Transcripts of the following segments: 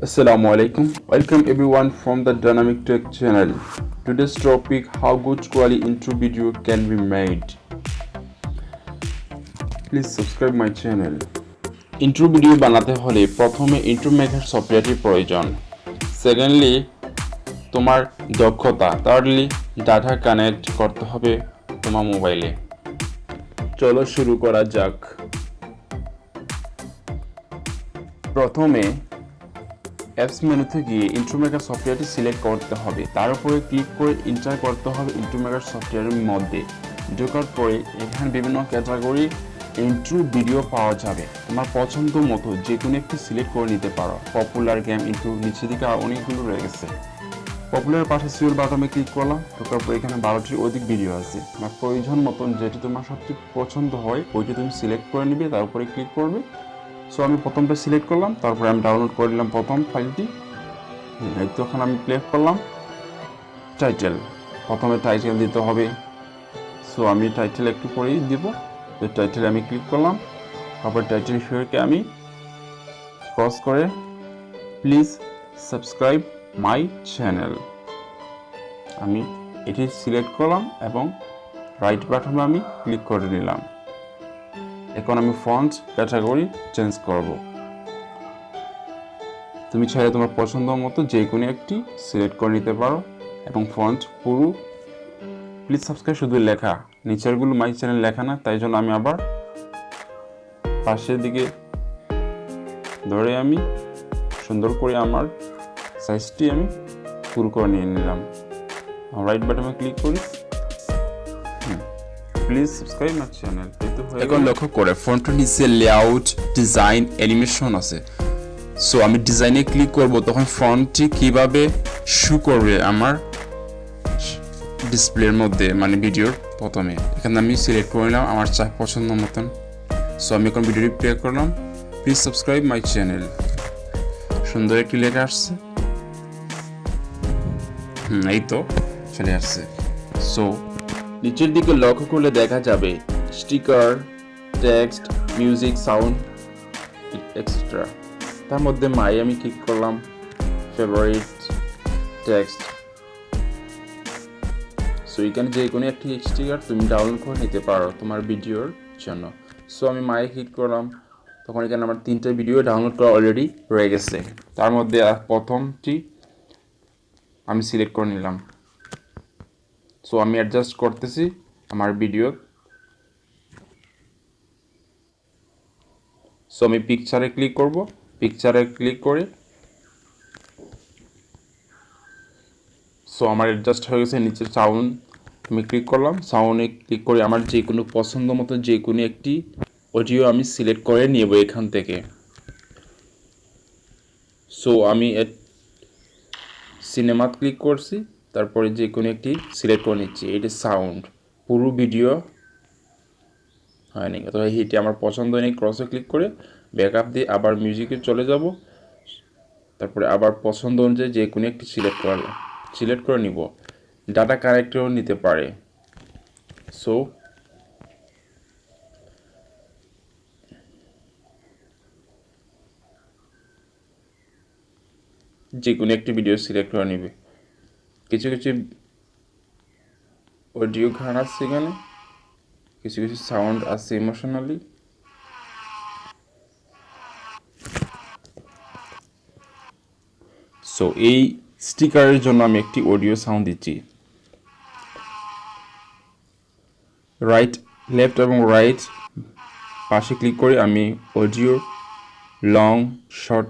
Assalamu alaikum. Welcome everyone from the Animation.ক channel. Today's topic: how good quality intro video can be made. Please subscribe my channel. Intro video বানাতে হলে প্রথমে intro maker সফটওয়্যারটি প্রয়োজন। Secondly তোমার দক্ষতা। Thirdly data connect করতে হবে তোমার মোবাইলে। চলো শুরু করা যাক। প্রথমে অ্যাপস মেনুতে গিয়ে ইন্ট্রো মেকার সফটওয়্যারটি সিলেক্ট করতে হবে। তার উপরে ক্লিক করে এন্টার করতে হবে ইন্ট্রো মেকার সফটওয়্যারের মধ্যে। ঢোকার পরে এখানে বিভিন্ন ক্যাটাগরি ইন্ট্রো ভিডিও পাওয়া যাবে। তোমার পছন্দ মতো যে কোনো একটি সিলেক্ট করে নিতে পারো। পপুলার গেম ইন্ট্রো, নিচের দিকে আর অনেকগুলো রয়ে গেছে। পপুলার পাশে সিওর বাটনে ক্লিক করলাম। ঢোকার পরে এখানে 12টির অধিক ভিডিও আছে। তোমার প্রয়োজন মতন যেটি তোমার সবচেয়ে পছন্দ হয় ওইটি তুমি সিলেক্ট করে নিবে, তার উপরে ক্লিক করবে। সো আমি প্রথমটা সিলেক্ট করলাম, তারপরে আমি ডাউনলোড করে নিলাম প্রথম ফাইলটি। তখন আমি প্লে করলাম। টাইটেল, প্রথমে টাইটেল দিতে হবে। সো আমি টাইটেল একটু পরেই দিব। তো টাইটেলে আমি ক্লিক করলাম। তারপর টাইটেল হিসেবে আমি ক্রস করে প্লিজ সাবস্ক্রাইব মাই চ্যানেল আমি এটি সিলেক্ট করলাম এবং রাইট বাটনে আমি ক্লিক করে নিলাম। এখন আমি ফন্ট ক্যাটাগরি চেঞ্জ করব। তুমি চাইলে তোমার পছন্দ মতো যে কোনো একটি সিলেক্ট করে নিতে পারো এবং ফন্ট পুরো প্লিজ সাবস্ক্রাইব শুধু লেখা, নিচেরগুলো মাই চ্যানেল লেখা না, তাই জন্য আমি আবার পাশের দিকে ধরে আমি সুন্দর করে আমার সাইজটি আমি পুরো করে নিয়ে নিলাম। রাইট বাটনে ক্লিক করি, প্লিজ সাবস্ক্রাইব মাই চ্যানেল। এখন লক্ষ্য করে ফন্টের নিচে লেআউট, ডিজাইন, অ্যানিমেশন আছে। সো আমি ডিজাইনে ক্লিক করব, তখন ফন্টটি কিভাবে শো করবে আমার ডিসপ্লের মধ্যে, মানে ভিডিওর প্রথমে। এখানে আমি সিলেক্ট করে নিলাম আমার পছন্দ মতন। সো আমি এখন ভিডিওটি প্লে করলাম, প্লিজ সাবস্ক্রাইব মাই চ্যানেল। সুন্দর একটি লেখা আসছে। এই তো চলে আসছে। সো নিচের দিকে লক্ষ্য করলে দেখা যাবে sticker, text, music, sound extra. তার মধ্যে মাই আমি ক্লিক করলাম, ফেভারিট, টেক্সট। সো এখানে যে কোনো একটি স্টিকার তুমি ডাউনলোড করে নিতে পারো তোমার ভিডিওর জন্য। সো আমি মাই ক্লিক করলাম, তখন এখানে আমার 3টে ভিডিও ডাউনলোড করা অলরেডি রয়ে গেছে। তার মধ্যে প্রথমটি আমি সিলেক্ট করে নিলাম। সো আমি অ্যাডজাস্ট করতেছি আমার ভিডিও। সো আমি পিকচারে ক্লিক করব। পিকচারে ক্লিক করে সো আমার অ্যাডজাস্ট হয়ে গেছে। নিচে সাউন্ড আমি ক্লিক করলাম। সাউন্ডে ক্লিক করে আমার যে কোনো পছন্দ মতো যে কোনো একটি অডিও আমি সিলেক্ট করে নেব এখান থেকে। সো আমি সিনেমাত ক্লিক করছি, তারপরে যে কোনো একটি সিলেক্ট করে নিচ্ছি। এটা সাউন্ড, পুরো ভিডিও হয়নি, অথবা এটি আমার পছন্দ নেই। ক্রসে ক্লিক করে ব্যাকআপ দিয়ে আবার মিউজিকে চলে যাব। তারপরে আবার পছন্দ অনুযায়ী যে কোনো একটি সিলেক্ট করে নিব। ডাটা কানেক্টরও নিতে পারে। সো যে কোনো একটি ভিডিও সিলেক্ট করে নিবে। কিছু কিছু অডিও গান আছে এখানে, কিছু কিছু সাউন্ড আছে ইমোশনালি। সো এই স্টিকারের জন্য আমি একটি অডিও সাউন্ড দিচ্ছি। রাইট, লেফট এবং রাইট পাশে ক্লিক করে আমি অডিও লং, শর্ট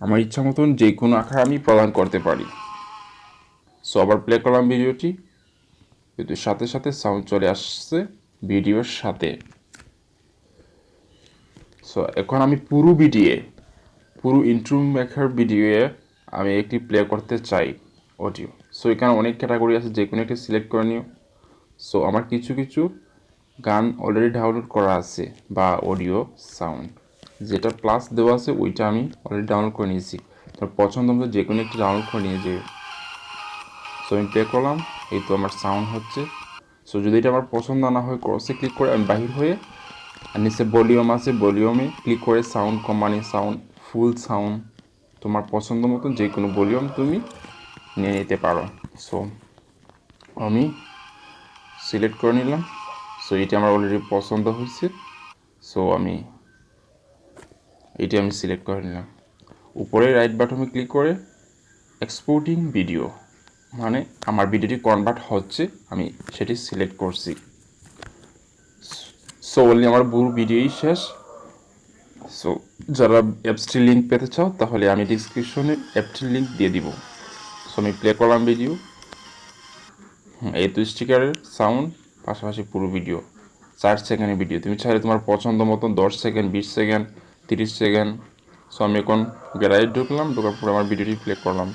আমার ইচ্ছা মতন যে কোনো আকার আমি প্রদান করতে পারি। সো আবার প্লে করলাম ভিডিওটি, কিন্তু সাথে সাথে সাউন্ড চলে আসছে ভিডিওর সাথে। সো এখন আমি পুরো ইন্ট্রো মেকার ভিডিওয়ে আমি একটি প্লে করতে চাই অডিও। সো এখানে অনেক ক্যাটাগরি আছে, যে কোনো একটি সিলেক্ট করে নিও। সো আমার কিছু কিছু গান অলরেডি ডাউনলোড করা আছে বা অডিও সাউন্ড, যেটা প্লাস দেওয়া আছে ওইটা আমি অলরেডি ডাউনলোড করে নিয়েছি। তোর পছন্দ মতো যে কোনো একটি ডাউনলোড করে নিয়ে যাবে। সো আমি প্লে করলাম, এই তো আমার সাউন্ড হচ্ছে। সো যদি এটা আমার পছন্দ না হয় ক্রসে ক্লিক করে আমি বাহির হয়ে, আর নিচে ভলিউম আছে, ভলিউমে ক্লিক করে সাউন্ড কমানি, সাউন্ড ফুল সাউন্ড তোমার পছন্দ মতন যে কোনো ভলিউম তুমি নিয়ে নিতে পারো। সো আমি সিলেক্ট করে নিলাম। সো এটা আমার অলরেডি পছন্দ হয়েছে। সো আমি সিলেক্ট করে নিলাম। উপরে রাইট বাটনে ক্লিক করে এক্সপোর্টিং ভিডিও, মানে আমার ভিডিওটি কনভার্ট হচ্ছে, আমি সেটি সিলেক্ট করছি। সো অলরেডি আমার পুরো ভিডিওই শেষ। সো যারা অ্যাপসটির লিঙ্ক পেতে চাও তাহলে আমি ডিসক্রিপশনে অ্যাপটির লিঙ্ক দিয়ে দিব। সো আমি প্লে করলাম ভিডিও, এই তো স্টিকারের সাউন্ড, পাশাপাশি পুরো ভিডিও 4 সেকেন্ডের ভিডিও। তুমি চাইলে তোমার পছন্দ মতন 10 সেকেন্ড, 20 সেকেন্ড, 30 সেকেন্ড। সো আমি এখন গ্যালারি ঢুকলাম, ঢোকার পরে আমার ভিডিওটি প্লে করলাম।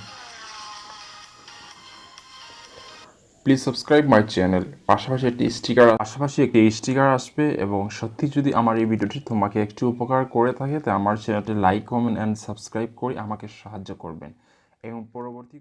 Please subscribe my channel. পাশাপাশি একটি স্টিকার আসবে, এবং সত্যি যদি আমার এই ভিডিওটি তোমাকে একটু উপকার করে থাকে তাই আমার চ্যানেলটি লাইক, কমেন্ট অ্যান্ড সাবস্ক্রাইব করে আমাকে সাহায্য করবেন, এবং পরবর্তী